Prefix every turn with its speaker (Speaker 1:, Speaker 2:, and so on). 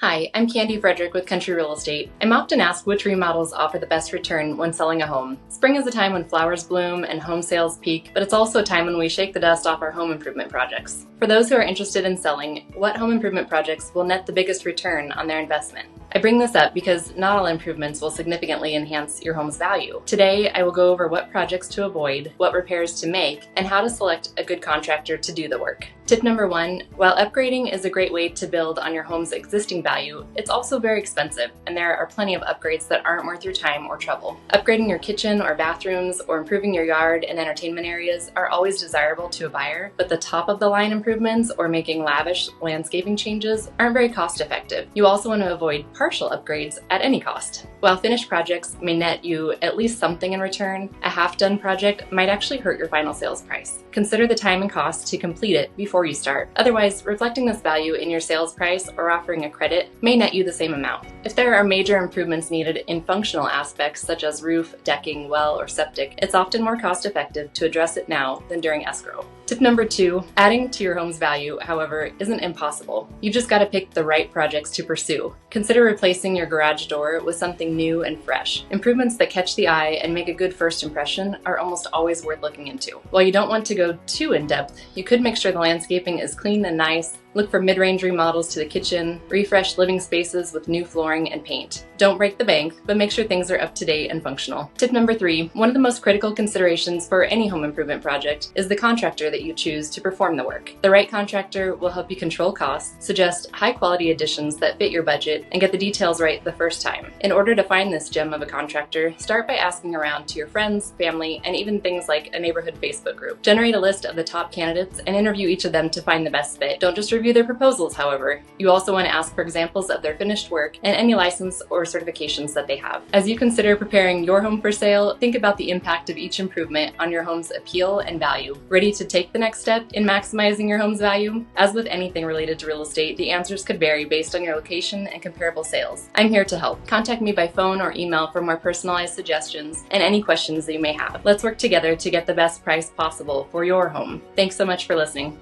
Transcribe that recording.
Speaker 1: Hi, I'm Kandie Frederick with Country Real Estate. I'm often asked which remodels offer the best return when selling a home. Spring is a time when flowers bloom and home sales peak, but it's also a time when we shake the dust off our home improvement projects. For those who are interested in selling, what home improvement projects will net the biggest return on their investment? I bring this up because not all improvements will significantly enhance your home's value. Today, I will go over what projects to avoid, what repairs to make, and how to select a good contractor to do the work. Tip number 1, while upgrading is a great way to build on your home's existing value, it's also very expensive, and there are plenty of upgrades that aren't worth your time or trouble. Upgrading your kitchen or bathrooms or improving your yard and entertainment areas are always desirable to a buyer, but the top-of-the-line improvements or making lavish landscaping changes aren't very cost-effective. You also want to avoid partial upgrades at any cost. While finished projects may net you at least something in return, a half-done project might actually hurt your final sales price. Consider the time and cost to complete it before you start. Otherwise, reflecting this value in your sales price or offering a credit may net you the same amount. If there are major improvements needed in functional aspects such as roof, decking, well, or septic, it's often more cost-effective to address it now than during escrow. Tip number 2, adding to your home's value, however, isn't impossible. You just got to pick the right projects to pursue. Consider replacing your garage door with something new and fresh. Improvements that catch the eye and make a good first impression are almost always worth looking into. While you don't want to go too in-depth, you could make sure the landscaping is clean and nice, look for mid-range remodels to the kitchen, refresh living spaces with new flooring and paint. Don't break the bank, but make sure things are up to date and functional. Tip number 3, one of the most critical considerations for any home improvement project is the contractor that you choose to perform the work. The right contractor will help you control costs, suggest high-quality additions that fit your budget, and get the details right the first time. In order to find this gem of a contractor, start by asking around to your friends, family, and even things like a neighborhood Facebook group. Generate a list of the top candidates and interview each of them to find the best fit. Don't just review their proposals, however. You also want to ask for examples of their finished work and any license or certifications that they have. As you consider preparing your home for sale, think about the impact of each improvement on your home's appeal and value. Ready to take the next step in maximizing your home's value? As with anything related to real estate, the answers could vary based on your location and comparable sales. I'm here to help. Contact me by phone or email for more personalized suggestions and any questions that you may have. Let's work together to get the best price possible for your home. Thanks so much for listening.